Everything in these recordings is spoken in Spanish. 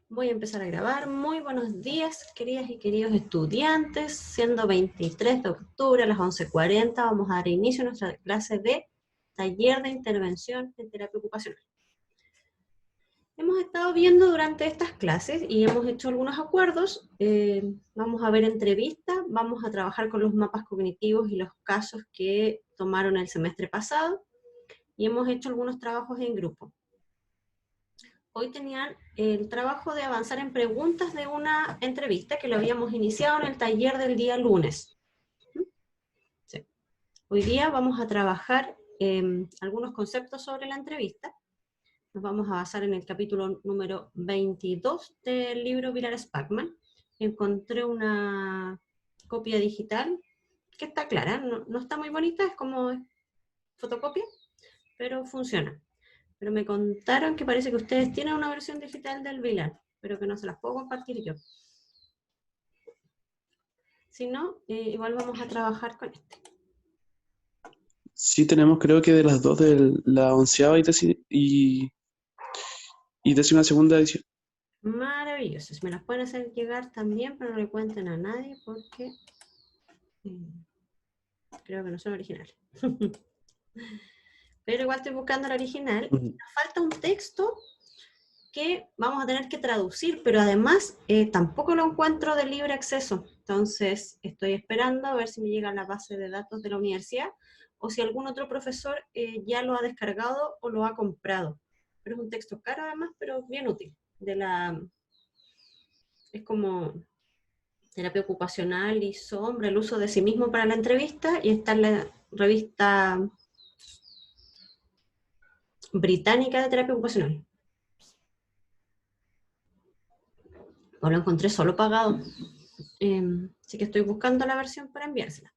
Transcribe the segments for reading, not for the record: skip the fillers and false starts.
Voy a empezar a grabar. Muy buenos días, queridas y queridos estudiantes. Siendo 23 de octubre a las 11:40, vamos a dar inicio a nuestra clase de taller de intervención en terapia ocupacional. Hemos estado viendo durante estas clases y hemos hecho algunos acuerdos. Vamos a ver entrevistas, vamos a trabajar con los mapas cognitivos y los casos que tomaron el semestre pasado y hemos hecho algunos trabajos en grupo. Hoy tenían el trabajo de avanzar en preguntas de una entrevista que lo habíamos iniciado en el taller del día lunes. Sí. Hoy día vamos a trabajar algunos conceptos sobre la entrevista. Nos vamos a basar en el capítulo número 22 del libro Pilar Spackman. Encontré una copia digital que está clara, no está muy bonita, es como fotocopia, pero funciona. Pero me contaron que parece que ustedes tienen una versión digital del Vilar, pero que no se las puedo compartir yo. Si no, igual vamos a trabajar con este. Sí, tenemos creo que de las dos, de la 11ª y 12ª edición. Maravilloso. Me las pueden hacer llegar también, pero no le cuenten a nadie porque creo que no son originales. Pero igual estoy buscando la original. Nos falta un texto que vamos a tener que traducir, pero además tampoco lo encuentro de libre acceso. Entonces estoy esperando a ver si me llega la base de datos de la universidad o si algún otro profesor ya lo ha descargado o lo ha comprado. Pero es un texto caro además, pero bien útil. Es como terapia ocupacional y sombra, el uso de sí mismo para la entrevista, y está en la revista británica de terapia ocupacional. O lo encontré solo pagado. Así que estoy buscando la versión para enviársela.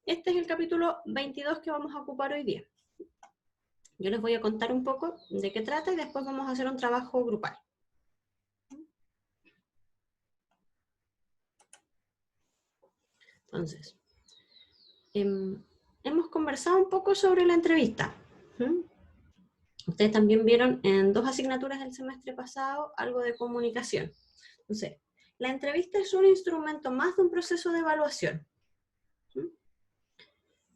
Este es el capítulo 22 que vamos a ocupar hoy día. Yo les voy a contar un poco de qué trata y después vamos a hacer un trabajo grupal. Entonces, hemos conversado un poco sobre la entrevista. Ustedes también vieron en 2 asignaturas del semestre pasado algo de comunicación. Entonces, la entrevista es un instrumento más de un proceso de evaluación.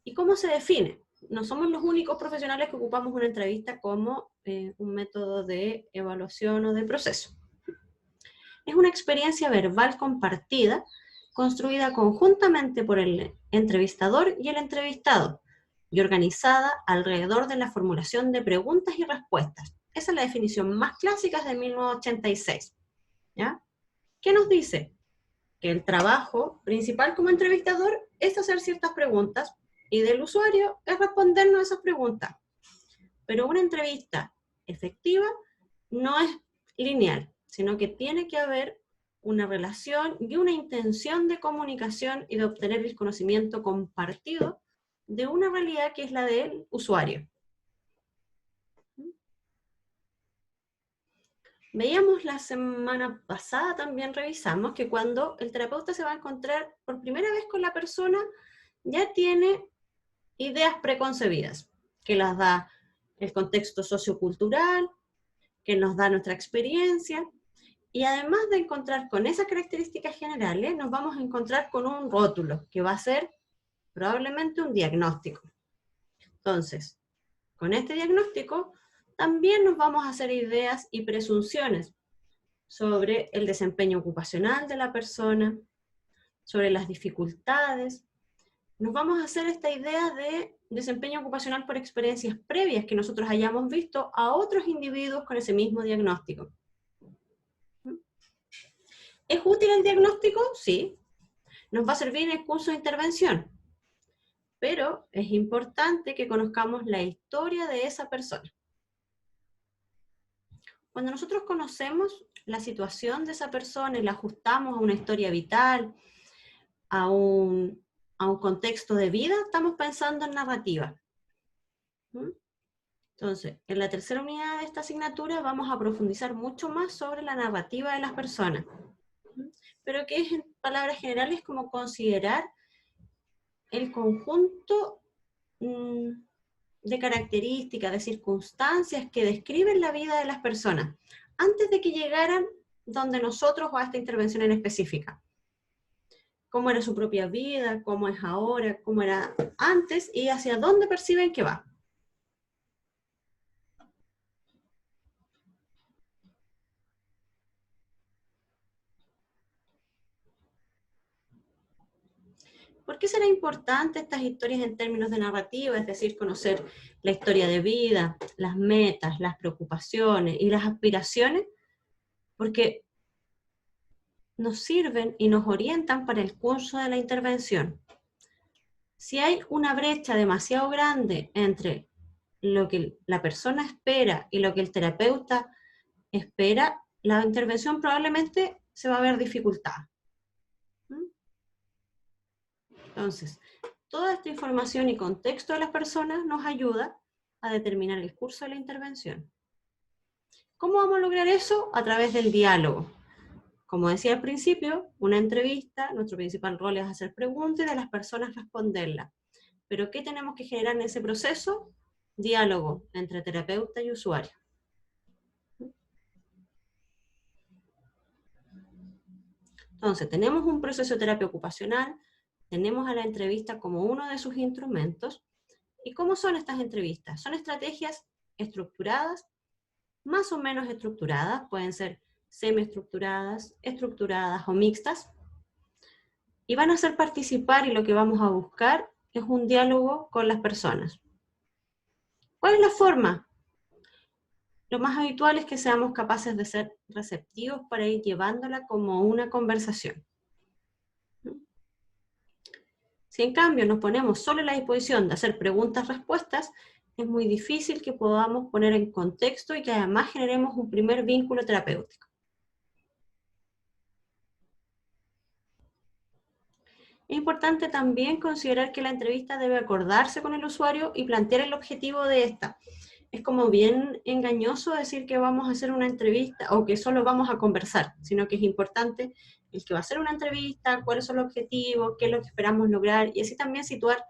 ¿Y cómo se define? No somos los únicos profesionales que ocupamos una entrevista como un método de evaluación o de proceso. Es una experiencia verbal compartida, construida conjuntamente por el entrevistador y el entrevistado, y organizada alrededor de la formulación de preguntas y respuestas. Esa es la definición más clásica de 1986. ¿Ya? ¿Qué nos dice? Que el trabajo principal como entrevistador es hacer ciertas preguntas y del usuario es respondernos a esas preguntas. Pero una entrevista efectiva no es lineal, sino que tiene que haber una relación y una intención de comunicación y de obtener el conocimiento compartido de una realidad que es la del usuario. Veíamos la semana pasada, también revisamos que cuando el terapeuta se va a encontrar por primera vez con la persona, ya tiene ideas preconcebidas, que las da el contexto sociocultural, que nos da nuestra experiencia, y además de encontrar con esas características generales, nos vamos a encontrar con un rótulo, que va a ser probablemente un diagnóstico. Entonces, con este diagnóstico, también nos vamos a hacer ideas y presunciones sobre el desempeño ocupacional de la persona, sobre las dificultades. Nos vamos a hacer esta idea de desempeño ocupacional por experiencias previas que nosotros hayamos visto a otros individuos con ese mismo diagnóstico. ¿Es útil el diagnóstico? Sí. ¿Nos va a servir en el curso de intervención? Pero es importante que conozcamos la historia de esa persona. Cuando nosotros conocemos la situación de esa persona y la ajustamos a una historia vital, a un contexto de vida, estamos pensando en narrativa. Entonces, en la tercera unidad de esta asignatura vamos a profundizar mucho más sobre la narrativa de las personas. Pero que es, en palabras generales, como considerar el conjunto de características, de circunstancias que describen la vida de las personas, antes de que llegaran donde nosotros o a esta intervención en específica. Cómo era su propia vida, cómo es ahora, cómo era antes y hacia dónde perciben que va. ¿Por qué será importante estas historias en términos de narrativa? Es decir, conocer la historia de vida, las metas, las preocupaciones y las aspiraciones, porque nos sirven y nos orientan para el curso de la intervención. Si hay una brecha demasiado grande entre lo que la persona espera y lo que el terapeuta espera, la intervención probablemente se va a ver dificultada. Entonces, toda esta información y contexto de las personas nos ayuda a determinar el curso de la intervención. ¿Cómo vamos a lograr eso? A través del diálogo. Como decía al principio, una entrevista, nuestro principal rol es hacer preguntas y de las personas responderlas. Pero ¿qué tenemos que generar en ese proceso? Diálogo entre terapeuta y usuario. Entonces, tenemos un proceso de terapia ocupacional, tenemos a la entrevista como uno de sus instrumentos. ¿Y cómo son estas entrevistas? Son estrategias estructuradas, más o menos estructuradas, pueden ser semiestructuradas, estructuradas o mixtas, y van a hacer participar y lo que vamos a buscar es un diálogo con las personas. ¿Cuál es la forma? Lo más habitual es que seamos capaces de ser receptivos para ir llevándola como una conversación. Si en cambio nos ponemos solo a la disposición de hacer preguntas-respuestas, es muy difícil que podamos poner en contexto y que además generemos un primer vínculo terapéutico. Es importante también considerar que la entrevista debe acordarse con el usuario y plantear el objetivo de esta. Es como bien engañoso decir que vamos a hacer una entrevista o que solo vamos a conversar, sino que es importante el que va a hacer una entrevista, cuáles son los objetivos, qué es lo que esperamos lograr, y así también situar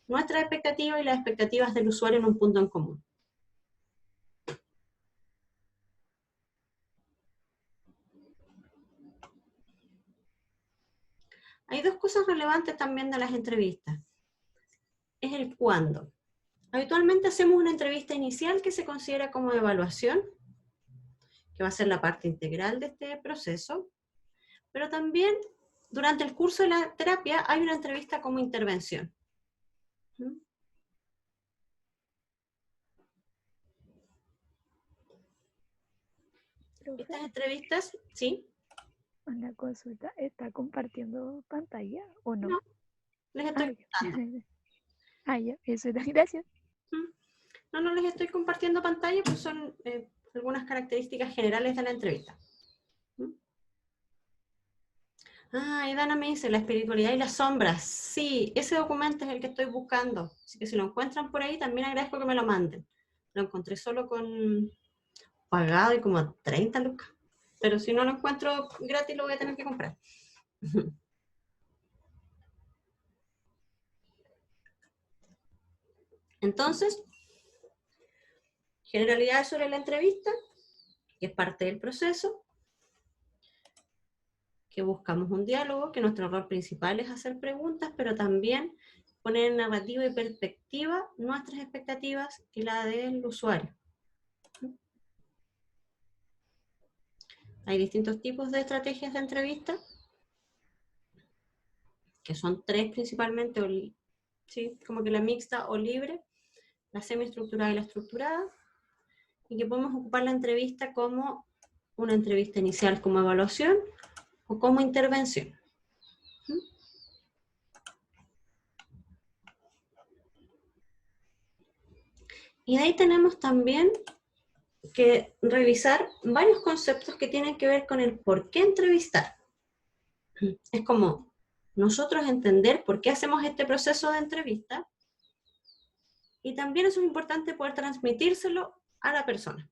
nuestras expectativas y las expectativas del usuario en un punto en común. Hay dos cosas relevantes también de las entrevistas. Es el cuándo. Habitualmente hacemos una entrevista inicial que se considera como evaluación, que va a ser la parte integral de este proceso, pero también durante el curso de la terapia hay una entrevista como intervención. Estas entrevistas, ¿sí? Una consulta, ¿está compartiendo pantalla o no? No, les estoy contando. Ya, eso es, gracias. No les estoy compartiendo pantalla, pues son algunas características generales de la entrevista. Y Dana me dice, la espiritualidad y las sombras. Sí, ese documento es el que estoy buscando. Así que si lo encuentran por ahí, también agradezco que me lo manden. Lo encontré solo con pagado y como a 30 lucas. Pero si no lo encuentro gratis, lo voy a tener que comprar. Entonces, generalidades sobre la entrevista, que es parte del proceso, que buscamos un diálogo, que nuestro rol principal es hacer preguntas, pero también poner en narrativa y perspectiva nuestras expectativas y la del usuario. Hay distintos tipos de estrategias de entrevista, que son tres principalmente, ¿sí? Como que la mixta o libre, la semiestructurada y la estructurada, y que podemos ocupar la entrevista como una entrevista inicial como evaluación o como intervención. Y de ahí tenemos también que revisar varios conceptos que tienen que ver con el por qué entrevistar. Es como nosotros entender por qué hacemos este proceso de entrevista, y también eso es importante poder transmitírselo a la persona.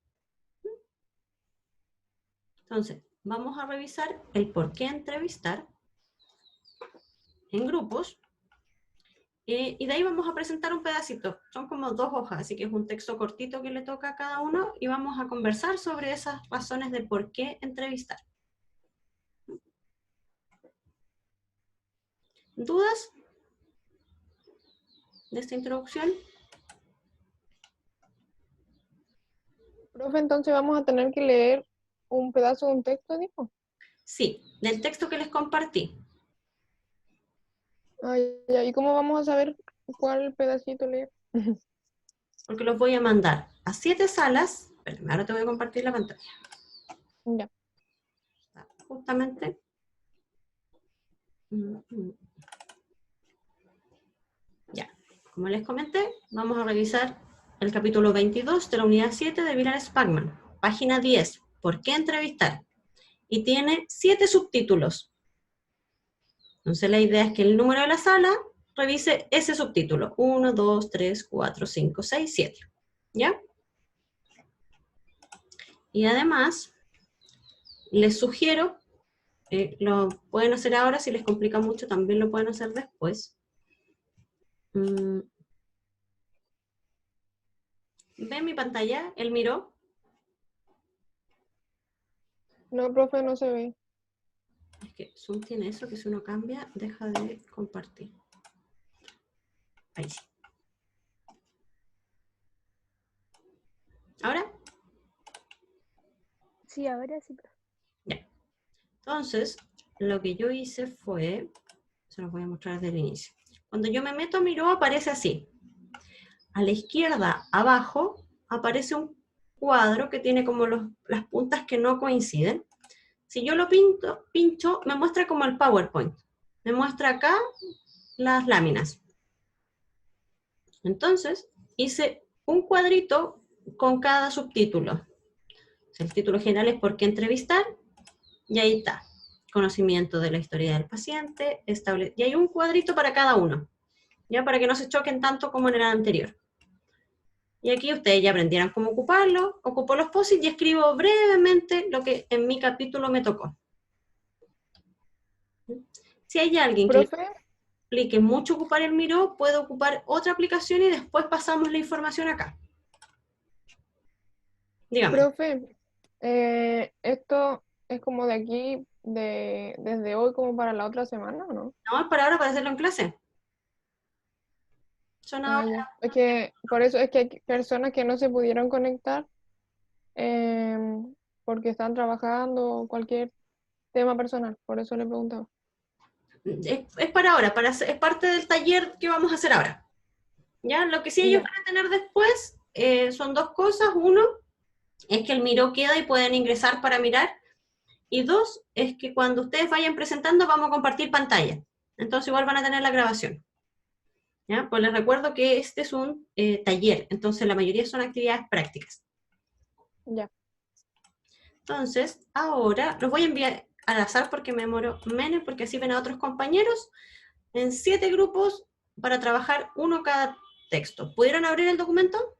Entonces, vamos a revisar el por qué entrevistar en grupos, y de ahí vamos a presentar un pedacito. Son como 2 hojas, así que es un texto cortito que le toca a cada uno, y vamos a conversar sobre esas razones de por qué entrevistar. ¿Dudas de esta introducción? Profe, entonces vamos a tener que leer un pedazo de un texto, dijo. Sí, del texto que les compartí. Ay, ¿y cómo vamos a saber cuál pedacito leer? Porque los voy a mandar a 7 salas. Espérame, ahora te voy a compartir la pantalla. Ya. Justamente. Ya, como les comenté, vamos a revisar el capítulo 22 de la unidad 7 de Villar Spagman. Página 10, ¿por qué entrevistar? Y tiene 7 subtítulos. Entonces la idea es que el número de la sala revise ese subtítulo. 1, 2, 3, 4, 5, 6, 7. ¿Ya? Y además, les sugiero, lo pueden hacer ahora, si les complica mucho, también lo pueden hacer después. ¿Ven mi pantalla? ¿El miró? No, profe, no se ve. Es que Zoom tiene eso que si uno cambia, deja de compartir. Ahí sí. ¿Ahora? Sí, ahora sí, profe. Ya. Entonces, lo que yo hice fue, se los voy a mostrar desde el inicio. Cuando yo me meto a Miro aparece así. A la izquierda, abajo, aparece un cuadro que tiene como las puntas que no coinciden. Si yo lo pincho, me muestra como el PowerPoint. Me muestra acá las láminas. Entonces, hice un cuadrito con cada subtítulo. El título general es ¿por qué entrevistar? Y ahí está. Conocimiento de la historia del paciente. Y hay un cuadrito para cada uno. ¿Ya? Para que no se choquen tanto como en el anterior. Y aquí ustedes ya aprendieron cómo ocuparlo. Ocupo los POSIT y escribo brevemente lo que en mi capítulo me tocó. Si hay alguien que le Profe, explique mucho ocupar el Miro, puede ocupar otra aplicación y después pasamos la información acá. Dígame. profe, esto es como de aquí, desde hoy como para la otra semana, ¿o no? No, es para ahora para hacerlo en clase. Son Ah, ahora. ya. Es que por eso es que hay personas que no se pudieron conectar porque están trabajando o cualquier tema personal, por eso le preguntaba. Es para ahora, es parte del taller que vamos a hacer ahora. ¿Ya? Lo que sí ellos Ya, van a tener después son dos cosas. Uno, es que el Miro queda y pueden ingresar para mirar. Y dos, es que cuando ustedes vayan presentando vamos a compartir pantalla. Entonces igual van a tener la grabación. ¿Ya? Pues les recuerdo que este es un taller, entonces la mayoría son actividades prácticas. ya. Entonces, ahora los voy a enviar al azar porque me demoro menos, porque así ven a otros compañeros en 7 grupos para trabajar uno cada texto. ¿Pudieron abrir el documento?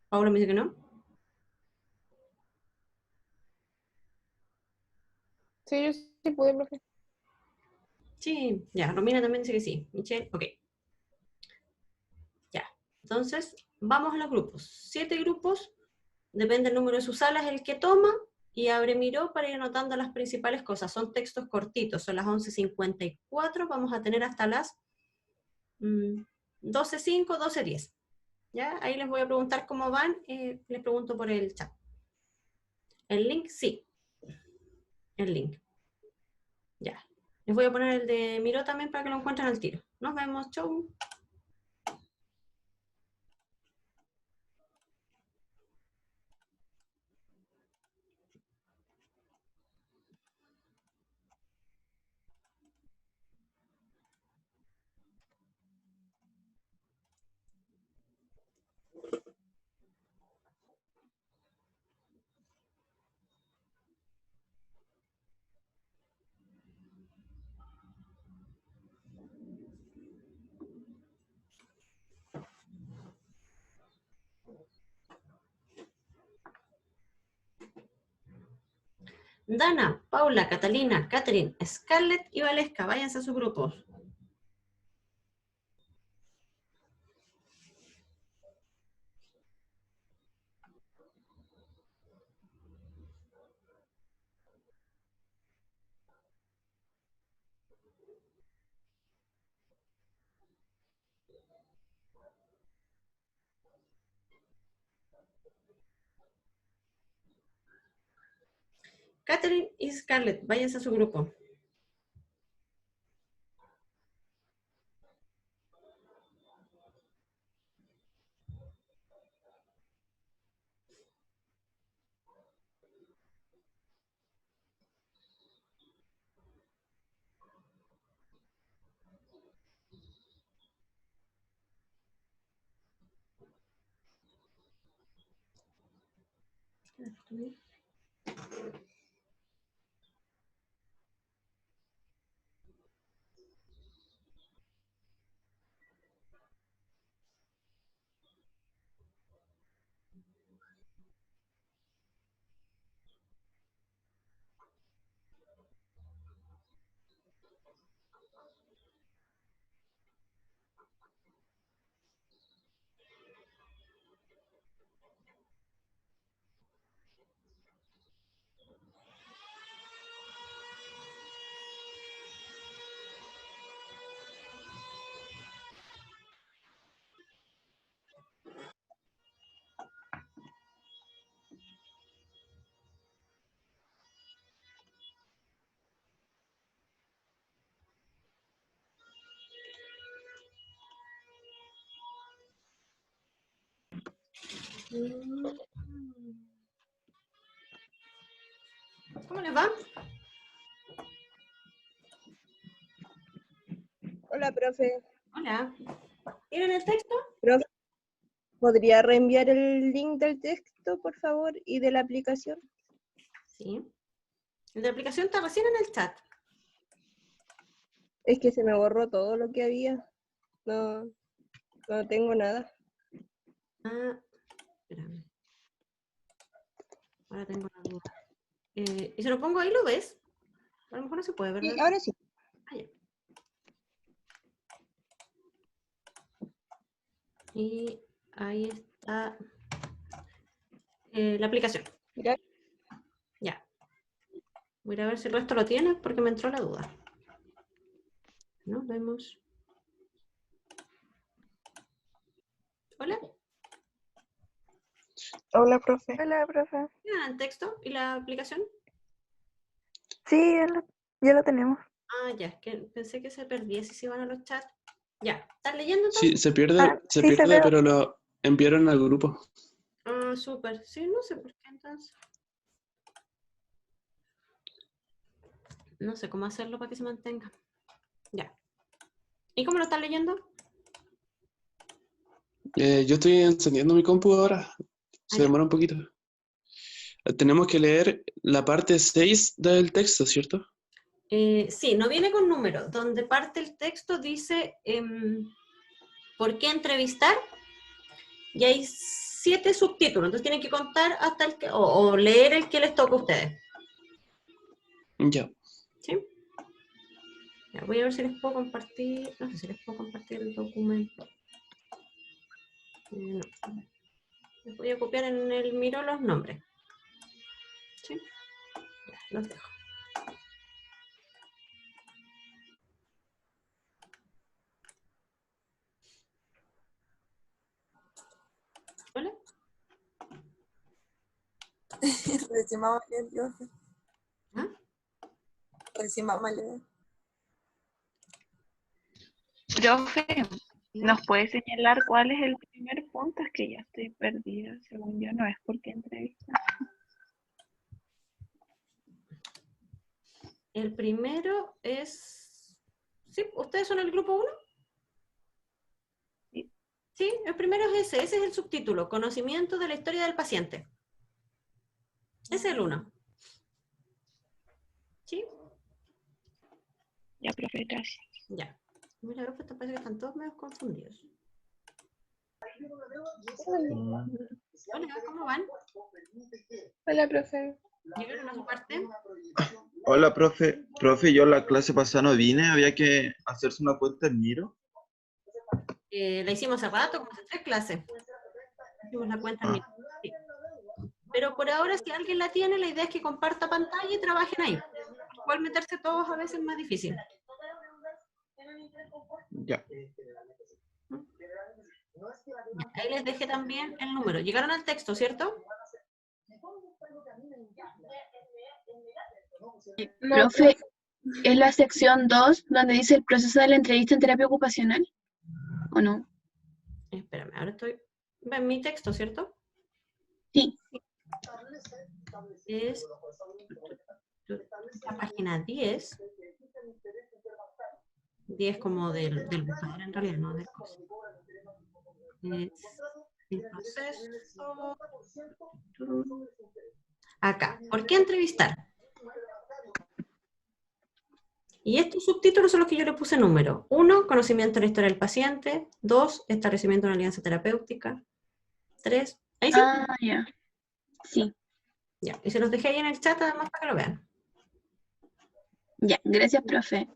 Paula me dice que no. Sí, yo sí pude, profe. Sí, ya, Romina también dice que sí. Michelle, ok. Ya, entonces vamos a los grupos. 7 grupos, depende del número de sus salas el que toma, y abre Miro para ir anotando las principales cosas. Son textos cortitos, son las 11:54, vamos a tener hasta las 12:05, 12:10. ¿Ya? Ahí les voy a preguntar cómo van, les pregunto por el chat. ¿El link? Sí, el link. Ya. Les voy a poner el de Miro también para que lo encuentren al tiro. Nos vemos, chau. Dana, Paula, Catalina, Catherine, Scarlett y Valesca, váyanse a sus grupos. Catherine y Scarlett, váyanse a su grupo. ¿Cómo les va? Hola, profe. Hola. ¿Tienen el texto? Profe, ¿podría reenviar el link del texto, por favor, y de la aplicación? Sí. El de la aplicación está recién en el chat. Es que se me borró todo lo que había. No, no tengo nada. Ah, espérame. Ahora tengo la duda. ¿Y se lo pongo ahí, lo ves? A lo mejor no se puede, ¿verdad? Sí, ahora sí. Ah, ya. Y ahí está la aplicación. Mira, Ya. Voy a ir a ver si el resto lo tiene porque me entró la duda. Nos vemos. Hola. Hola, profe. Hola, profe. ¿Tienen el texto y la aplicación? Sí, ya lo tenemos. Ah, ya. Es que pensé que se perdía si se iban a los chats. Ya. ¿Estás leyendo Sí, entonces? se pierde, Ah, se sí, se pierde, ve. pero lo enviaron al grupo. Ah, súper. Sí, no sé por qué entonces. No sé cómo hacerlo para que se mantenga. Ya. ¿Y cómo lo estás leyendo? Yo estoy encendiendo mi compu ahora. Se ya. demora un poquito. Tenemos que leer la parte 6 del texto, ¿cierto? Sí, no viene con números. Donde parte el texto dice ¿por qué entrevistar? Y hay 7 subtítulos. Entonces tienen que contar hasta el que, o leer el que les toca a ustedes. Ya. ¿Sí? Ya, voy a ver si les puedo compartir. No sé si les puedo compartir el documento. No. Les voy a copiar en el Miro los nombres. ¿Sí? Ya, los dejo. ¿Hola? Recién vamos a leer, profe. ¿Ah? Recién vamos a leer. Profe, ¿nos puede señalar cuál es el primer punto? Es que ya estoy perdida, según yo, no es porque entrevista. El primero es... ¿Sí? ¿Ustedes son el grupo 1? Sí. Sí, el primero es ese es el subtítulo, conocimiento de la historia del paciente. Ese es el 1. ¿Sí? Ya, profe, gracias. Ya. Mira, pues parece que están todos medio confundidos. Hola, ¿cómo van? Hola, profe. ¿Llegaron a su parte? Hola, profe. Profe, yo la clase pasada no vine, había que hacerse una cuenta en Miro. La hicimos hace rato, como hace 3 clases. Hicimos la cuenta en mi... Sí. Pero por ahora, si alguien la tiene, la idea es que comparta pantalla y trabajen ahí. Igual meterse todos a veces es más difícil. Ya. Ya, ahí les dejé también el número. Llegaron al texto, ¿cierto? No, Profe, ¿es la sección 2 donde dice el proceso de la entrevista en terapia ocupacional? ¿O no? Espérame, ahora estoy... Ven mi texto, ¿cierto? Sí. Es la página 10. 10 como del buscador en realidad, no del coso. Es el proceso. Acá. ¿Por qué entrevistar? Y estos subtítulos son los que yo le puse número. 1, conocimiento de la historia del paciente. 2, establecimiento de una alianza terapéutica. 3, ahí sí. Ah, ya. Sí. Ya, y se los dejé ahí en el chat además para que lo vean. Ya, gracias, profe.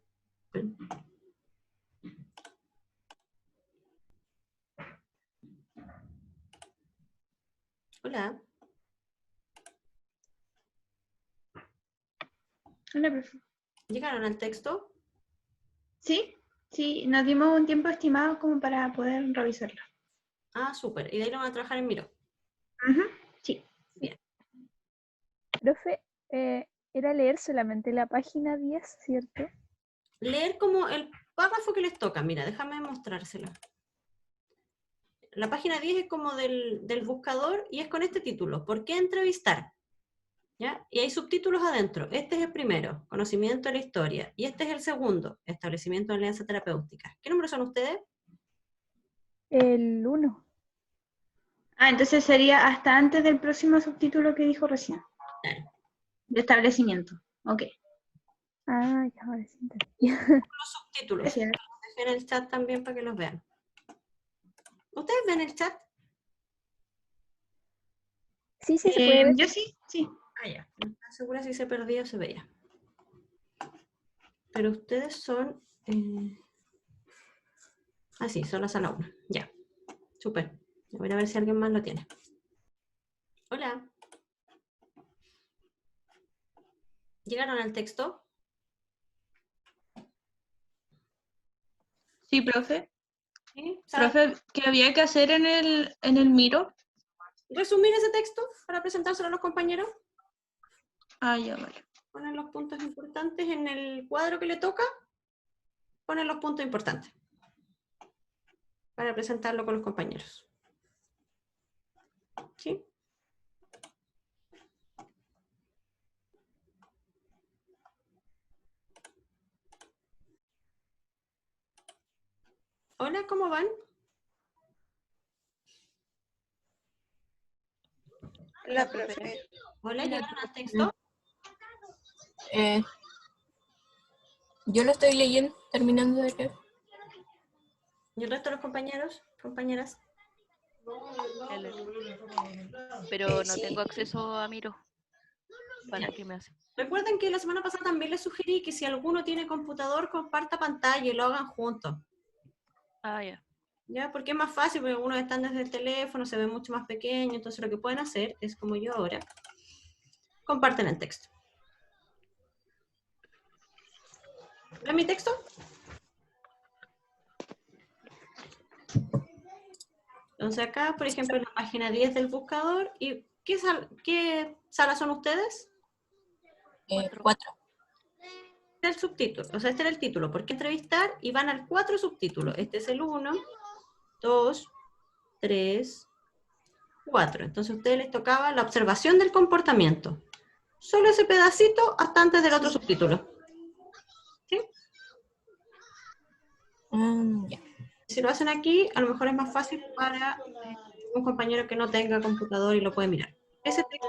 Hola. Hola, profe. ¿Llegaron al texto? Sí, sí, nos dimos un tiempo estimado como para poder revisarlo. Ah, súper. Y de ahí lo van a trabajar en Miro. Ujú, sí. Bien. Profe, era leer solamente la página 10, ¿cierto? Leer como el párrafo que les toca. Mira, déjame mostrárselo. La página 10 es como del buscador y es con este título. ¿Por qué entrevistar? ¿Ya? Y hay subtítulos adentro. Este es el primero, conocimiento de la historia. Y este es el segundo, establecimiento de alianza terapéutica. ¿Qué número son ustedes? El 1. Ah, entonces sería hasta antes del próximo subtítulo que dijo recién. Claro. De establecimiento. Ok. Ah, ya, ahora sí entendí. Los subtítulos. Gracias. Los dejé en el chat también para que los vean. ¿Ustedes ven el chat? Sí, sí, se puede ver. Yo sí, sí. Ah, ya. No estoy segura si se perdía o se veía. Pero ustedes son... Ah, sí, son la sala 1. Ya. Súper. Voy a ver si alguien más lo tiene. Hola. ¿Llegaron al texto? Sí, profe. ¿Sí? ¿Saben Profe, ¿qué había que hacer en el Miro? resumir ese texto para presentárselo a los compañeros? Ah, ya, vale. Ponen los puntos importantes en el cuadro que le toca. Ponen los puntos importantes para presentarlo con los compañeros. ¿Sí? Hola, ¿cómo van? Hola, profe. Hola, ¿llegaron al texto? Yo lo estoy leyendo, terminando de leer. ¿Y el resto de los compañeros, compañeras? Pero no Sí. tengo acceso a Miro. ¿Para qué me hace? Recuerden que la semana pasada también les sugerí que si alguno tiene computador, comparta pantalla y lo hagan juntos. Ah, ya. ¿Ya? Porque es más fácil, porque algunos están desde el teléfono, se ve mucho más pequeño, entonces lo que pueden hacer es como yo ahora, comparten el texto. ¿Ven mi texto? Entonces acá, por ejemplo, en la página 10 del buscador, ¿y qué sala son ustedes? 4. El subtítulo, o sea, este era el título, ¿por qué entrevistar? Y van al 4 subtítulos. Este es el 1, 2, 3, 4. Entonces a ustedes les tocaba la observación del comportamiento. Solo ese pedacito hasta antes del otro subtítulo. ¿Sí? Ya. Si lo hacen aquí, a lo mejor es más fácil para un compañero que no tenga computador y lo puede mirar. Ese texto.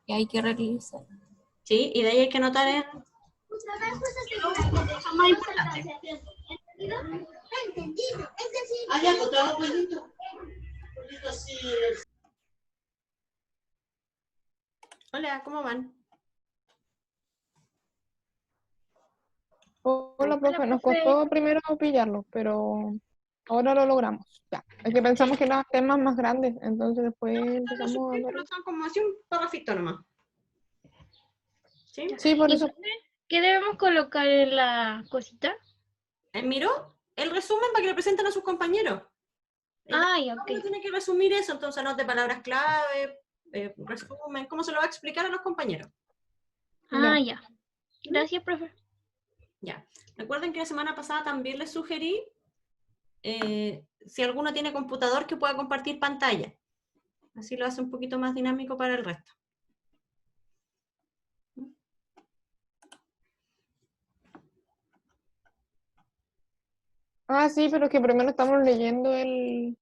Que hay que realizar. Sí, y de ahí hay que anotar en cosas más importantes. Hola, ¿cómo van? Hola, profe. Nos costó primero pillarlo, pero ahora lo logramos. Ya. Es que pensamos que eran temas más grandes, entonces después empezamos a ver. Son como así un parrafito nomás. ¿Sí? Sí, por ¿Y eso. qué debemos colocar en la cosita? ¿Miró? El resumen para que le presenten a sus compañeros. Ay, Uno ok. tiene que resumir eso, entonces anote palabras clave, resumen, cómo se lo va a explicar a los compañeros. Ah, ya. Gracias, profe. Ya. Recuerden que la semana pasada también les sugerí si alguno tiene computador que pueda compartir pantalla. Así lo hace un poquito más dinámico para el resto. Ah, sí, pero es que primero estamos leyendo el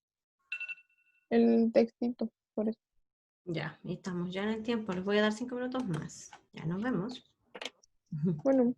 textito, por eso. Ya, y estamos ya en el tiempo. Les voy a dar 5 minutos más. Ya nos vemos. Bueno.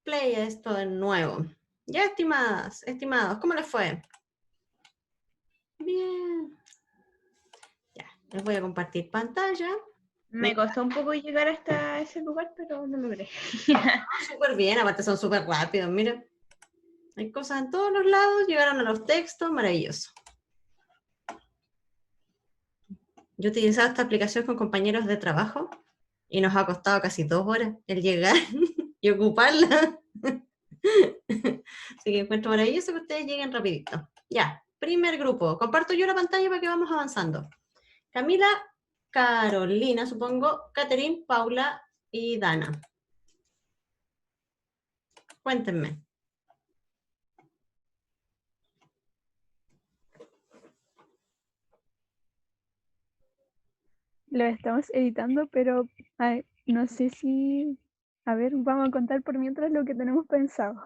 Play a esto de nuevo. Ya, estimadas, estimados, ¿cómo les fue? Bien. Ya, les voy a compartir pantalla. Me costó un poco llegar hasta ese lugar, pero lo logré. Súper bien, aparte son súper rápidos, mira. Hay cosas en todos los lados, llegaron a los textos, maravilloso. Yo he utilizado esta aplicación con compañeros de trabajo y nos ha costado casi 2 horas el llegar y ocuparla. Así que encuentro maravilloso que ustedes lleguen rapidito. Ya, primer grupo. Comparto yo la pantalla para que vamos avanzando. Camila, Carolina, supongo, Catherine, Paula y Dana. Cuéntenme. Lo estamos editando, pero ay, no sé si... A ver, vamos a contar por mientras lo que tenemos pensado.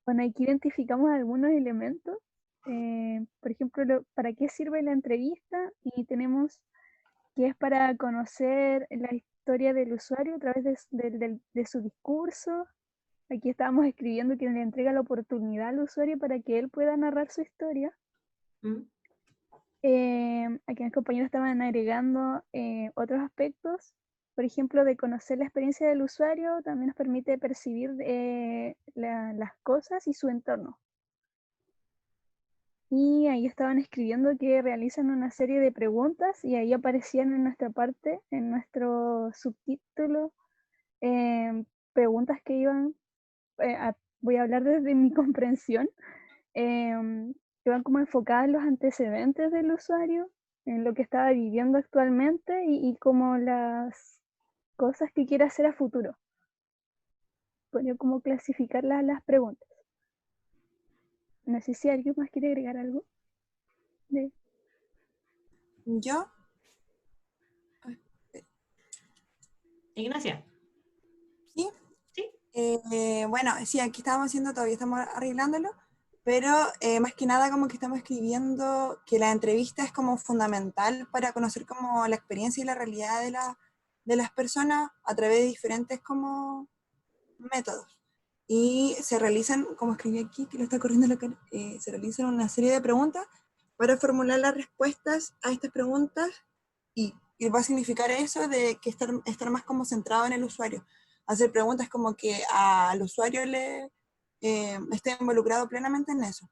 Bueno, aquí identificamos algunos elementos. Por ejemplo, para qué sirve la entrevista y tenemos que es para conocer la historia del usuario a través de su discurso. Aquí estábamos escribiendo que le entrega la oportunidad al usuario para que él pueda narrar su historia. aquí mis compañeros estaban agregando otros aspectos, por ejemplo, de conocer la experiencia del usuario, también nos permite percibir las cosas y su entorno. Y ahí estaban escribiendo que realizan una serie de preguntas y ahí aparecían en nuestra parte, en nuestro subtítulo, preguntas que iban, voy a hablar desde mi comprensión, que van como enfocadas en los antecedentes del usuario, en lo que estaba viviendo actualmente y como las cosas que quiere hacer a futuro. Podría como clasificar las preguntas. No sé si alguien más quiere agregar algo. ¿Yo? Ignacia. ¿Sí? Sí. Bueno, sí, aquí estábamos haciendo, todavía estamos arreglándolo, pero más que nada como que estamos escribiendo que la entrevista es como fundamental para conocer como la experiencia y la realidad de las personas a través de diferentes como métodos. Y se realizan, como escribí aquí, que lo está corriendo la cara, se realizan una serie de preguntas para formular las respuestas a estas preguntas y va a significar eso de que estar más como centrado en el usuario. Hacer preguntas como que al usuario le esté involucrado plenamente en eso.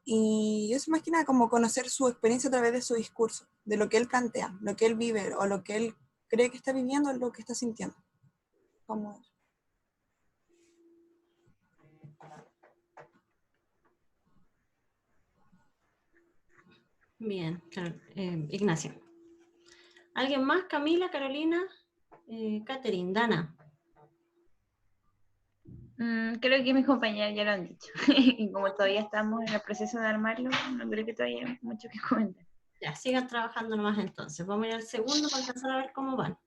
Y eso más que nada como conocer su experiencia a través de su discurso, de lo que él plantea, lo que él vive o lo que él cree que está viviendo o lo que está sintiendo. Como eso. Bien, Ignacia. ¿Alguien más? Camila, Carolina, Catherine, Dana. Creo que mis compañeros ya lo han dicho. Y como todavía estamos en el proceso de armarlo, no creo que todavía hay mucho que comentar. Ya, sigan trabajando nomás entonces. Vamos a ir al segundo para empezar a ver cómo van.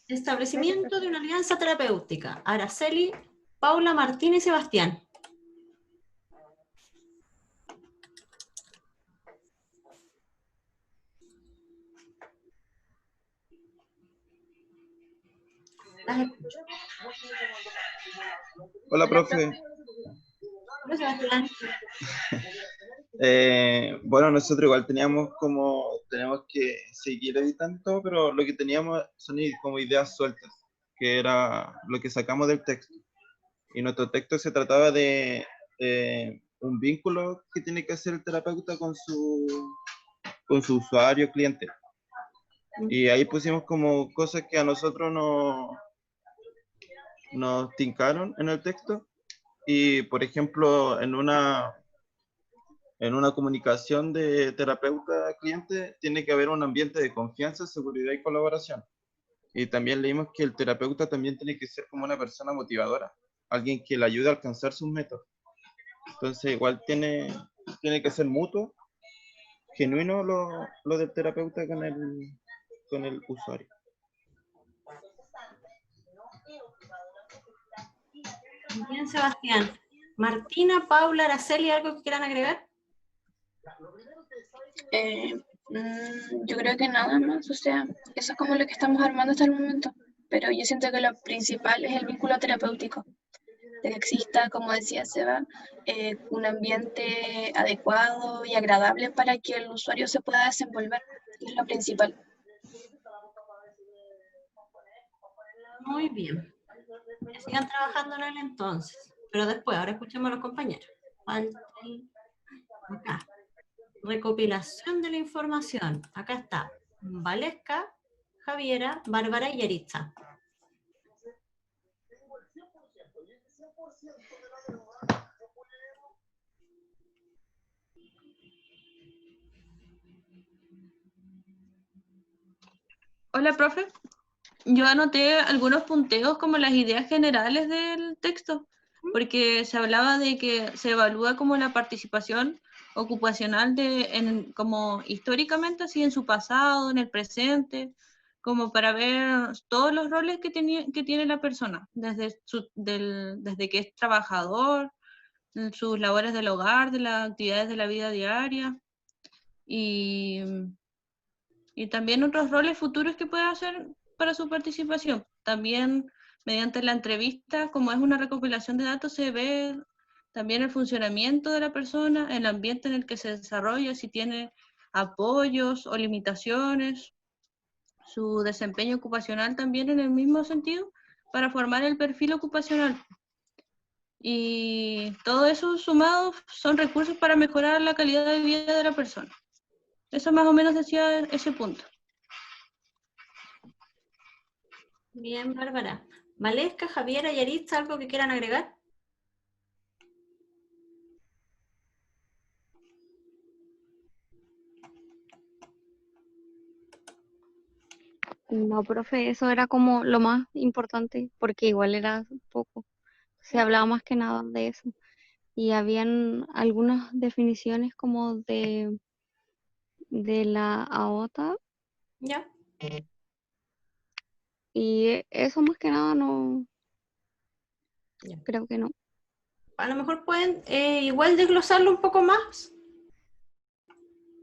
Establecimiento de una alianza terapéutica. Araceli, Paula, Martín y Sebastián. Las escucho. Hola, profe. Hola, Sebastián. Bueno, nosotros igual tenemos que seguir editando todo, pero lo que teníamos son como ideas sueltas, que era lo que sacamos del texto. Y nuestro texto se trataba de un vínculo que tiene que hacer el terapeuta con su usuario, cliente. Y ahí pusimos como cosas que a nosotros nos tincaron en el texto. Y, por ejemplo, en una comunicación de terapeuta-cliente tiene que haber un ambiente de confianza, seguridad y colaboración. Y también leímos que el terapeuta también tiene que ser como una persona motivadora, alguien que le ayude a alcanzar sus metas. Entonces igual tiene que ser mutuo, genuino lo del terapeuta con el usuario. Bien, Sebastián. Martina, Paula, Araceli, ¿algo que quieran agregar? Yo creo que nada más, o sea, eso es como lo que estamos armando hasta el momento, pero yo siento que lo principal es el vínculo terapéutico, de que exista, como decía Seba, un ambiente adecuado y agradable para que el usuario se pueda desenvolver, es lo principal. Muy bien. Que sigan trabajando en él entonces, pero después, ahora escuchemos a los compañeros. Acá. Recopilación de la información. Acá está Valesca, Javiera, Bárbara y Yaritza. Hola, profe. Yo anoté algunos punteos como las ideas generales del texto, porque se hablaba de que se evalúa como la participación ocupacional como históricamente, así en su pasado, en el presente, como para ver todos los roles que tiene la persona, desde que es trabajador, sus labores del hogar, de las actividades de la vida diaria, y también otros roles futuros que pueda hacer para su participación. También mediante la entrevista, como es una recopilación de datos, se ve también el funcionamiento de la persona, el ambiente en el que se desarrolla, si tiene apoyos o limitaciones, su desempeño ocupacional también en el mismo sentido, para formar el perfil ocupacional. Y todo eso sumado son recursos para mejorar la calidad de vida de la persona. Eso más o menos decía ese punto. Bien, Bárbara. Valesca, Javiera y Aritza, ¿algo que quieran agregar? No, profe, eso era como lo más importante, porque igual era poco. Se hablaba más que nada de eso. Y habían algunas definiciones como de la AOTA, Ya. y eso más que nada no, Ya. creo que no. A lo mejor pueden igual desglosarlo un poco más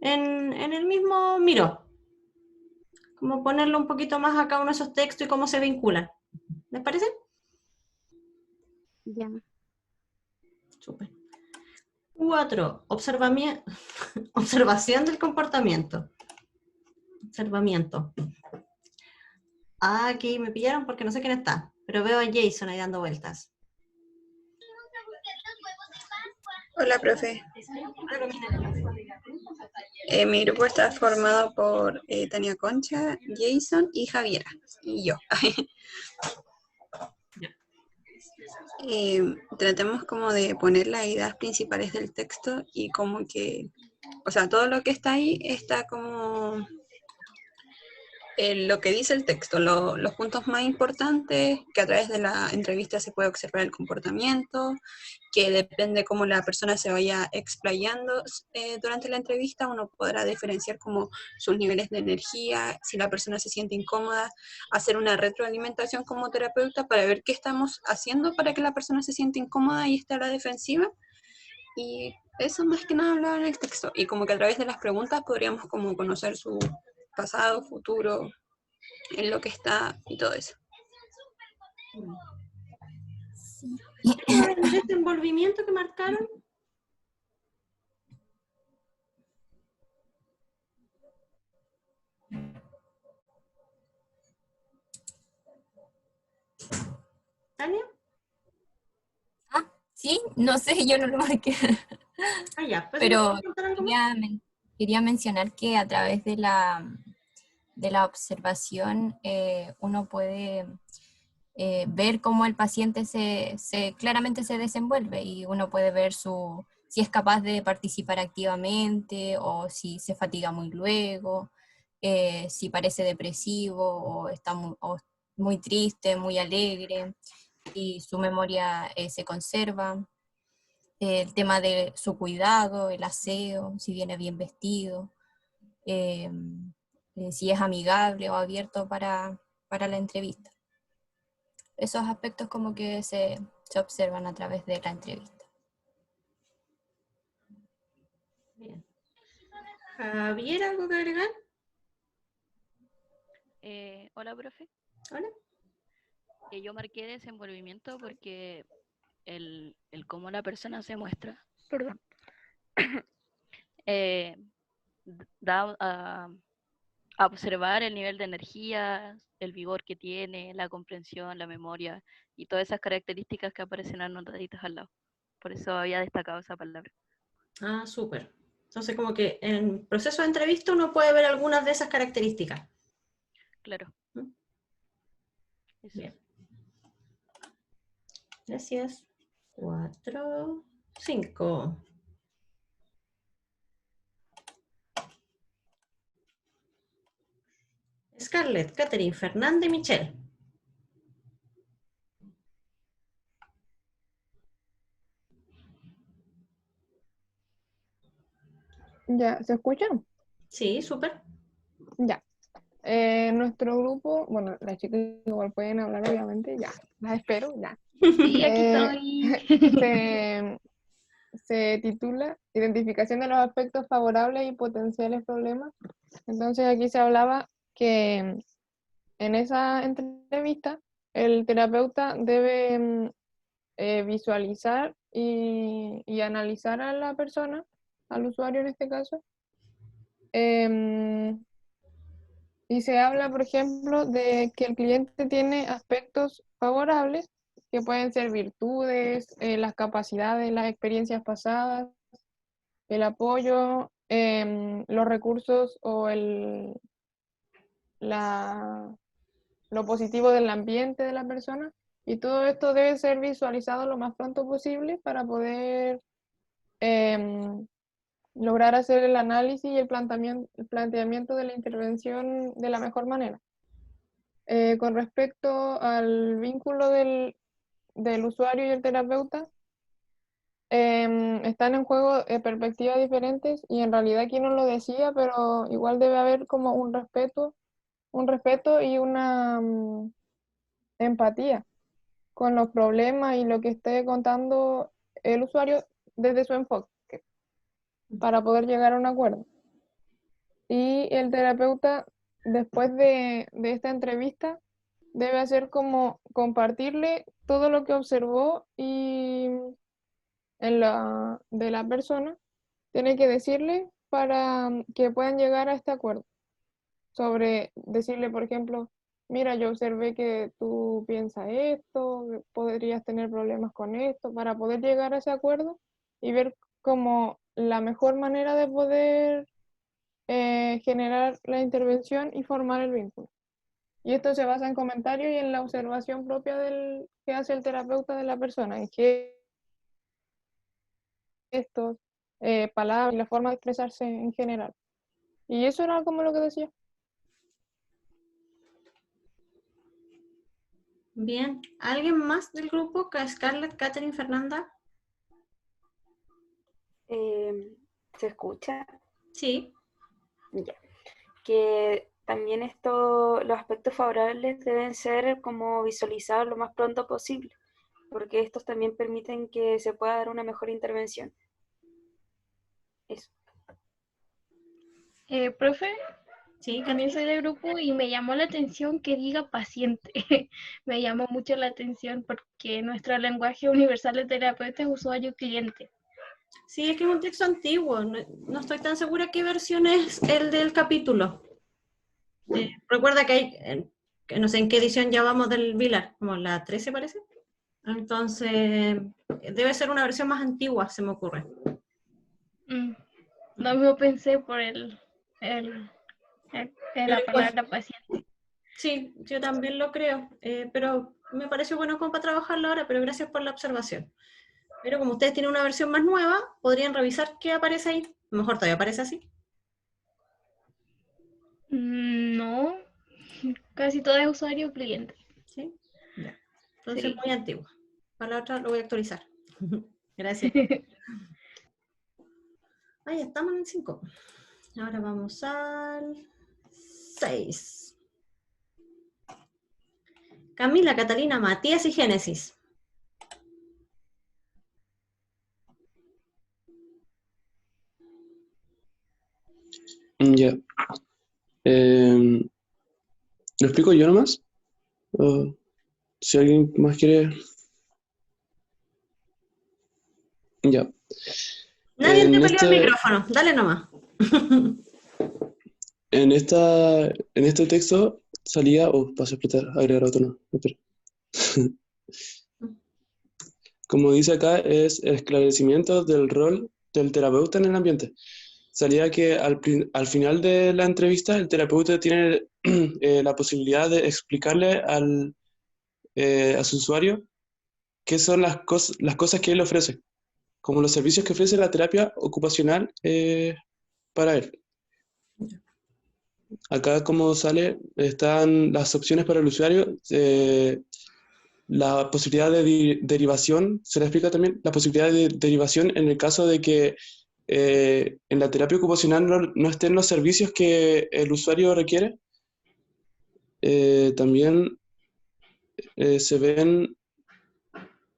en el mismo Miro. Como ponerlo un poquito más a cada uno de esos textos y cómo se vinculan. ¿Les parece? Ya. Súper. 4. Observación del comportamiento. Observamiento. Ah, aquí me pillaron porque no sé quién está, pero veo a Jason ahí dando vueltas. Hola, profe. Mi grupo está formado por Tania Concha, Jason y Javiera, y yo. Tratemos como de poner las ideas principales del texto y como que, o sea, todo lo que está ahí está como lo que dice el texto, los puntos más importantes, que a través de la entrevista se puede observar el comportamiento, que depende cómo la persona se vaya explayando durante la entrevista, uno podrá diferenciar como sus niveles de energía, si la persona se siente incómoda, hacer una retroalimentación como terapeuta para ver qué estamos haciendo para que la persona se siente incómoda y esté a la defensiva. Y eso más que nada hablaba en el texto, y como que a través de las preguntas podríamos como conocer su pasado, futuro, en lo que está y todo eso. ¿El desenvolvimiento que marcaron? ¿Tania? Sí, no sé, yo no lo marqué. Ah, ya. Pues Pero quería mencionar que a través de la observación uno puede ver cómo el paciente claramente se desenvuelve y uno puede ver si es capaz de participar activamente o si se fatiga muy luego, si parece depresivo o está muy triste, muy alegre y su memoria se conserva. El tema de su cuidado, el aseo, si viene bien vestido, si es amigable o abierto para la entrevista. Esos aspectos como que se observan a través de la entrevista. Bien. Javier, ¿algo que agregar? Hola, profe. Hola. Yo marqué desenvolvimiento porque el cómo la persona se muestra, perdón, da a observar el nivel de energía, el vigor que tiene, la comprensión, la memoria y todas esas características que aparecen anotaditas al lado. Por eso había destacado esa palabra. Ah, súper. Entonces, como que en proceso de entrevista uno puede ver algunas de esas características. Claro. Bien. Gracias. 4, 5. Scarlett, Catherine, Fernanda y Michelle. Ya, ¿se escuchan? Sí, súper. Ya. Nuestro grupo, bueno, las chicas igual pueden hablar, obviamente, ya, las espero, ya. Sí, aquí estoy. Se titula Identificación de los aspectos favorables y potenciales problemas. Entonces aquí se hablaba que en esa entrevista el terapeuta debe visualizar y analizar a la persona, al usuario en este caso. Y se habla, por ejemplo, de que el cliente tiene aspectos favorables, que pueden ser virtudes, las capacidades, las experiencias pasadas, el apoyo, los recursos o lo positivo del ambiente de la persona. Y todo esto debe ser visualizado lo más pronto posible para poder lograr hacer el análisis y el planteamiento de la intervención de la mejor manera. Con respecto al vínculo del usuario y el terapeuta, están en juego perspectivas diferentes y en realidad aquí no lo decía, pero igual debe haber como un respeto y una empatía con los problemas y lo que esté contando el usuario desde su enfoque para poder llegar a un acuerdo. Y el terapeuta, después de esta entrevista, debe hacer como compartirle todo lo que observó y de la persona, tiene que decirle para que puedan llegar a este acuerdo. Sobre decirle, por ejemplo, mira, yo observé que tú piensas esto, que podrías tener problemas con esto, para poder llegar a ese acuerdo y ver como la mejor manera de poder generar la intervención y formar el vínculo. Y esto se basa en comentarios y en la observación propia que hace el terapeuta de la persona, en gestos, palabras y la forma de expresarse en general. Y eso era como lo que decía. Bien, ¿alguien más del grupo? Scarlett, Catherine, Fernanda. ¿Se escucha? Sí. Ya. Que también los aspectos favorables deben ser como visualizados lo más pronto posible, porque estos también permiten que se pueda dar una mejor intervención. Eso. Profe, sí, también soy del grupo y me llamó la atención que diga paciente. Me llamó mucho la atención porque nuestro lenguaje universal de terapeuta es usuario-cliente. Sí, es que es un texto antiguo. No estoy tan segura qué versión es el del capítulo. Recuerda que hay, que no sé en qué edición ya vamos del Vilar, como la 13 parece. Entonces, debe ser una versión más antigua, se me ocurre. No me pensé por la palabra paciente. Sí, yo también lo creo, pero me pareció bueno como para trabajarlo ahora, pero gracias por la observación. Pero como ustedes tienen una versión más nueva, podrían revisar qué aparece ahí. A lo mejor todavía aparece así. No, casi todo es usuario-cliente. ¿Sí? Ya. Entonces Sí. muy antiguo. Para la otra lo voy a actualizar. Gracias. Ahí estamos en el 5. Ahora vamos al 6. Camila, Catalina, Matías y Génesis. Ya. ¿Lo explico yo nomás? ¿O si alguien más quiere? Ya. Nadie te peleó el micrófono, dale nomás. En este texto salía, paso a explicar, agregar otro, no, espera. Como dice acá, es el esclarecimiento del rol del terapeuta en el ambiente. Salía que al final de la entrevista el terapeuta tiene la posibilidad de explicarle a su usuario qué son las cosas que él ofrece, como los servicios que ofrece la terapia ocupacional para él. Acá como sale, están las opciones para el usuario, la posibilidad de derivación, se le explica también la posibilidad de derivación en el caso de que en la terapia ocupacional no estén los servicios que el usuario requiere. También se ven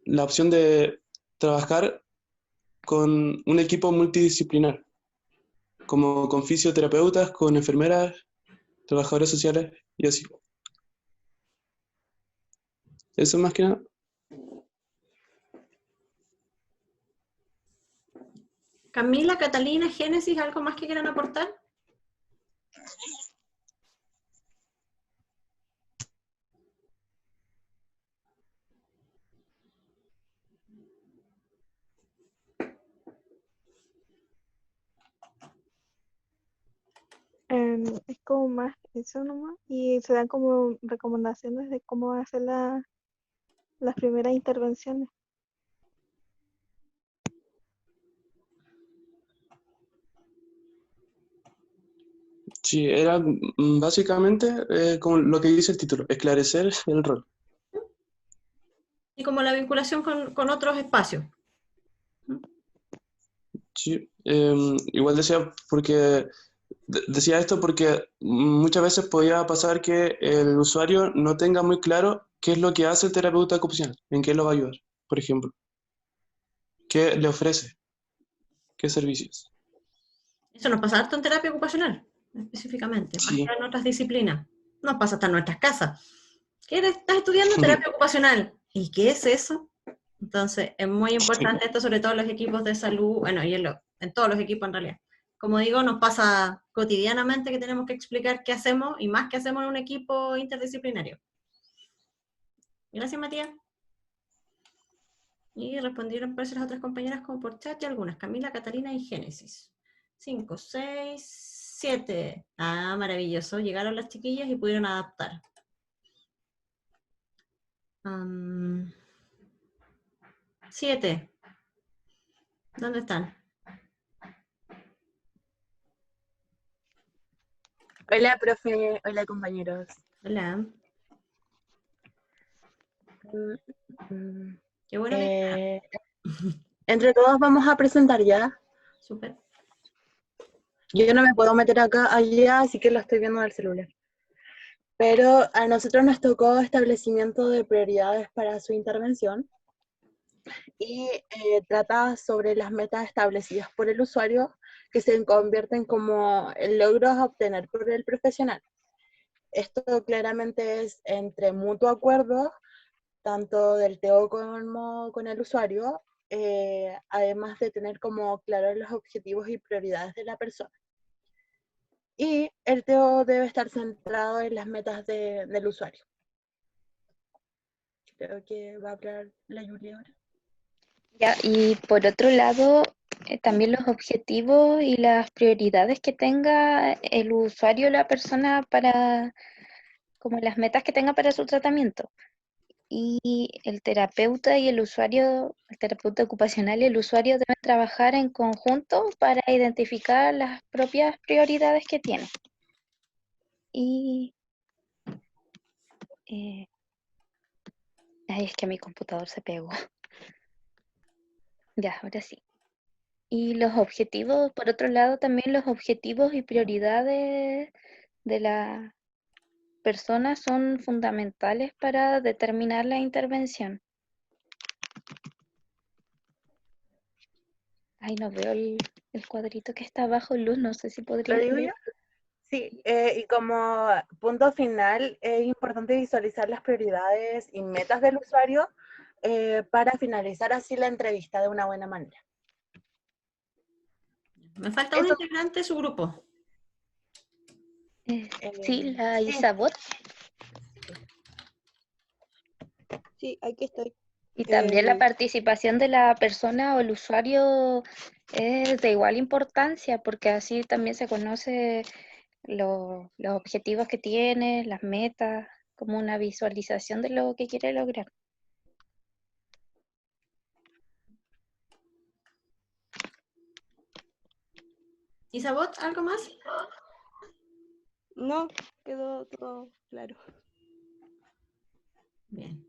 la opción de trabajar con un equipo multidisciplinar, como con fisioterapeutas, con enfermeras, trabajadores sociales y así. Eso más que nada. Camila, Catalina, Génesis, ¿algo más que quieran aportar? Es como más eso nomás, y se dan como recomendaciones de cómo hacer las primeras intervenciones. Sí, era básicamente como lo que dice el título, esclarecer el rol. Y como la vinculación con otros espacios. Sí, igual decía esto porque muchas veces podía pasar que el usuario no tenga muy claro qué es lo que hace el terapeuta ocupacional, en qué lo va a ayudar, por ejemplo. ¿Qué le ofrece? ¿Qué servicios? Eso nos pasa harto en terapia ocupacional, específicamente, más Sí. que en otras disciplinas. Nos pasa hasta en nuestras casas. Estás estudiando terapia ocupacional. ¿Y qué es eso? Entonces, es muy importante esto, sobre todo en los equipos de salud, bueno, y en todos los equipos en realidad. Como digo, nos pasa cotidianamente que tenemos que explicar qué hacemos, y más que hacemos en un equipo interdisciplinario. Gracias, Matías. Y respondieron parece las otras compañeras como por chat y algunas, Camila, Catalina y Génesis. 5, 6, 7. Ah, maravilloso. Llegaron las chiquillas y pudieron adaptar. 7. ¿Dónde están? Hola, profe. Hola, compañeros. Hola. Qué bueno que Entre todos vamos a presentar ya. Súper. Yo no me puedo meter allá, así que lo estoy viendo en el celular. Pero a nosotros nos tocó establecimiento de prioridades para su intervención y trata sobre las metas establecidas por el usuario que se convierten como logros a obtener por el profesional. Esto claramente es entre mutuo acuerdo, tanto del TO como con el usuario, además de tener como claros los objetivos y prioridades de la persona. Y el TO debe estar centrado en las metas del usuario. Creo que va a hablar la Julia ahora. Ya, y por otro lado, también los objetivos y las prioridades que tenga el usuario, la persona, para, como las metas que tenga para su tratamiento. Y el terapeuta y el usuario, el terapeuta ocupacional y el usuario deben trabajar en conjunto para identificar las propias prioridades que tienen. Y ay, es que mi computador se pegó. Ya, ahora sí. Y los objetivos, por otro lado, también los objetivos y prioridades de la persona son fundamentales para determinar la intervención. Ay, no veo el cuadrito que está abajo, Luz, no sé si podría ¿Lo digo leer. yo? Sí, y como punto final, es importante visualizar las prioridades y metas del usuario para finalizar así la entrevista de una buena manera. Me falta un integrante de su grupo. Sí, la Isabot. Sí, aquí estoy. Y también la participación de la persona o el usuario es de igual importancia, porque así también se conoce los objetivos que tiene, las metas, como una visualización de lo que quiere lograr. Isabot, ¿algo más? No, quedó todo claro. Bien.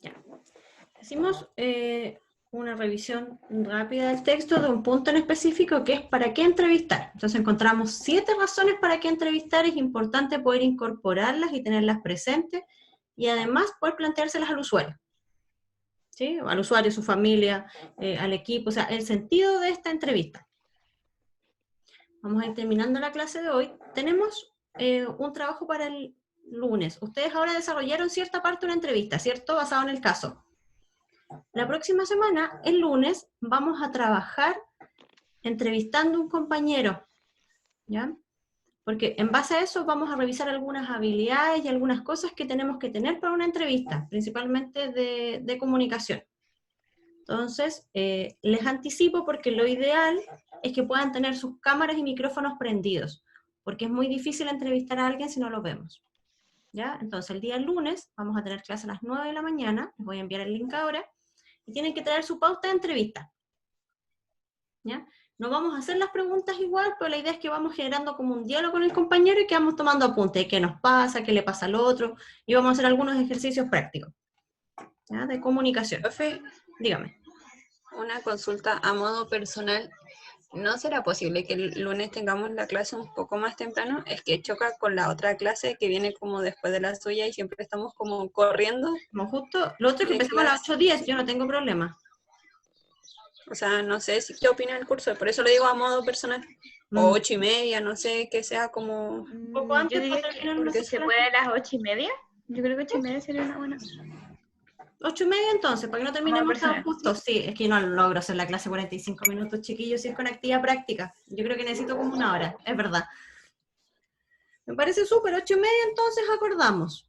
Ya. Hicimos una revisión rápida del texto de un punto en específico que es ¿para qué entrevistar? Entonces encontramos 7 razones para qué entrevistar. Es importante poder incorporarlas y tenerlas presentes y además poder planteárselas al usuario. ¿Sí? Al usuario, su familia, al equipo, o sea, el sentido de esta entrevista. Vamos a ir terminando la clase de hoy. Tenemos un trabajo para el lunes. Ustedes ahora desarrollaron cierta parte de una entrevista, ¿cierto? Basado en el caso. La próxima semana, el lunes, vamos a trabajar entrevistando a un compañero, ¿ya? Porque en base a eso vamos a revisar algunas habilidades y algunas cosas que tenemos que tener para una entrevista, principalmente de comunicación. Entonces, les anticipo porque lo ideal es que puedan tener sus cámaras y micrófonos prendidos, porque es muy difícil entrevistar a alguien si no lo vemos. ¿Ya? Entonces, el día lunes vamos a tener clase a las 9 de la mañana, les voy a enviar el link ahora, y tienen que traer su pauta de entrevista. ¿Ya? No vamos a hacer las preguntas igual, pero la idea es que vamos generando como un diálogo con el compañero y que vamos tomando apuntes, qué nos pasa, qué le pasa al otro, y vamos a hacer algunos ejercicios prácticos, ¿ya? De comunicación. Profe, dígame. Una consulta a modo personal. ¿No será posible que el lunes tengamos la clase un poco más temprano? Es que choca con la otra clase que viene como después de la suya y siempre estamos como corriendo. Como justo, lo otro es que empezamos a las 8:10, yo no tengo problema. O sea, no sé qué opina el curso, por eso lo digo a modo personal. O 8:30, no sé, que sea como... Un poco antes, Yo diría que se puede a las 8:30. Yo creo que 8:30 sería una buena. 8:30 entonces, para que no terminemos tan justos. Sí, es que no logro hacer la clase 45 minutos, chiquillos, si es con actividad práctica. Yo creo que necesito como una hora, es verdad. Me parece súper, 8:30 entonces acordamos.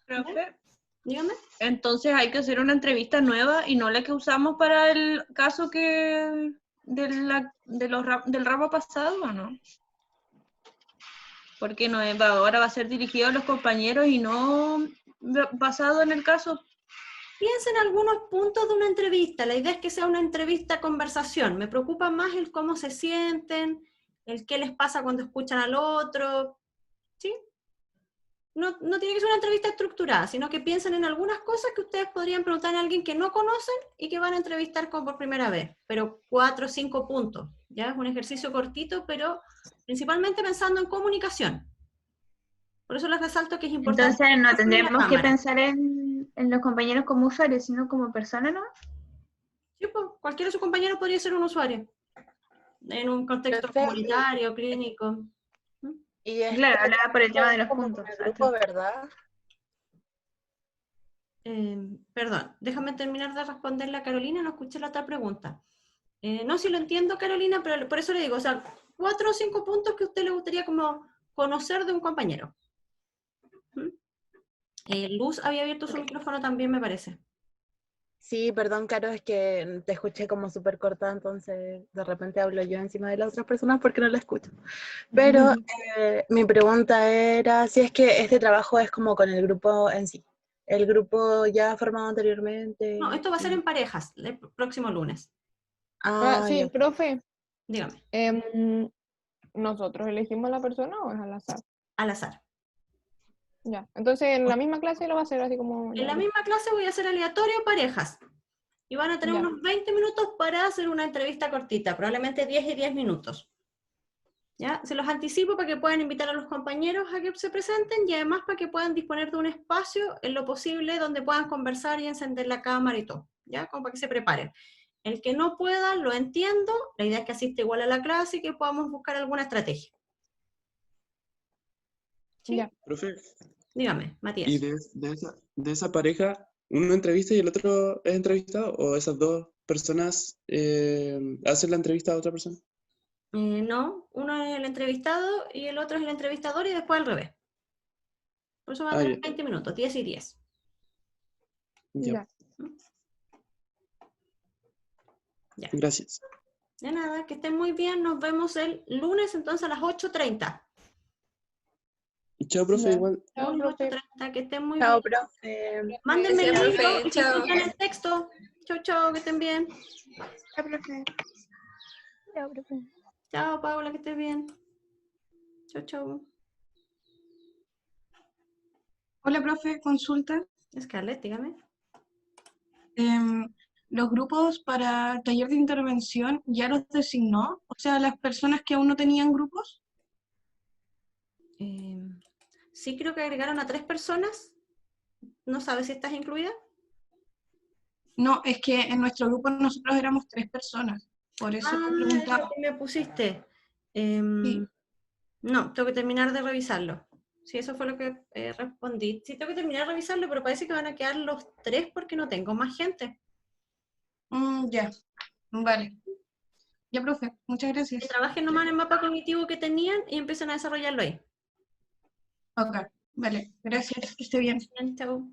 Profe, dígame. Entonces hay que hacer una entrevista nueva y no la que usamos para el caso que del ramo pasado, ¿o no? Porque no es, ahora va a ser dirigido a los compañeros y no basado en el caso. Piensa en algunos puntos de una entrevista. La idea es que sea una entrevista conversación. Me preocupa más el cómo se sienten, el qué les pasa cuando escuchan al otro. ¿Sí? No tiene que ser una entrevista estructurada, sino que piensen en algunas cosas que ustedes podrían preguntar a alguien que no conocen y que van a entrevistar como por primera vez. Pero 4 o 5 puntos. Ya es un ejercicio cortito, pero principalmente pensando en comunicación. Por eso les resalto que es importante. Entonces no tendríamos que pensar en los compañeros como usuarios, sino como personas, ¿no? Sí, pues, cualquiera de sus compañeros podría ser un usuario. En un contexto comunitario, clínico. Y claro, hablaba por el tema de los puntos. Grupo, ¿verdad? Perdón, déjame terminar de responderle a Carolina, no escuché la otra pregunta. No, sí lo entiendo, Carolina, pero por eso le digo, o sea, 4 o 5 puntos que a usted le gustaría como conocer de un compañero. Luz había abierto su micrófono también, me parece. Sí, perdón, Caro, es que te escuché como súper cortada, entonces de repente hablo yo encima de las otras personas porque no la escucho. Pero mi pregunta era si es que este trabajo es como con el grupo en sí. El grupo ya formado anteriormente. No, esto va a ser en parejas, el próximo lunes. Sí, ya. profe. Dígame. ¿Nosotros elegimos a la persona o es al azar? Al azar. Ya, entonces en la misma clase lo va a hacer así como... En la misma clase voy a hacer aleatorio parejas. Y van a tener unos 20 minutos para hacer una entrevista cortita, probablemente 10 y 10 minutos. ¿Ya? Se los anticipo para que puedan invitar a los compañeros a que se presenten y además para que puedan disponer de un espacio en lo posible donde puedan conversar y encender la cámara y todo, ¿ya? Como para que se preparen. El que no pueda, lo entiendo, la idea es que asista igual a la clase y que podamos buscar alguna estrategia. ¿Sí? Profe. Dígame, Matías. ¿Y de esa pareja, uno entrevista y el otro es entrevistado? ¿O esas dos personas hacen la entrevista a otra persona? No, uno es el entrevistado y el otro es el entrevistador y después al revés. Por eso van a tener 20 minutos, 10 y 10. Ya. Gracias. De nada, que estén muy bien. Nos vemos el lunes entonces a las 8:30. Chao, profe, igual. Chao, profe. Que estén muy bien. Chao, profe. Mándenme el Gracias, libro profe. y disfruten el texto. Chao, chao, que estén bien. Chao, profe. Chao, profe. Chao, Paula, que estés bien. Chao, chao. Hola, profe, consulta. Scarlett, dígame. ¿Los grupos para taller de intervención ya los designó? O sea, las personas que aún no tenían grupos. Sí, creo que agregaron a 3 personas. ¿No sabes si estás incluida? No, es que en nuestro grupo nosotros éramos 3 personas. Por eso te preguntaba. ¿Qué me pusiste? No, tengo que terminar de revisarlo. Sí, eso fue lo que respondí. Sí, tengo que terminar de revisarlo, pero parece que van a quedar los 3 porque no tengo más gente. Ya, vale. Ya, profe, muchas gracias. Que trabajen nomás en el mapa cognitivo que tenían y empiecen a desarrollarlo ahí. Ok, vale, gracias, que esté bien. Bien, chao.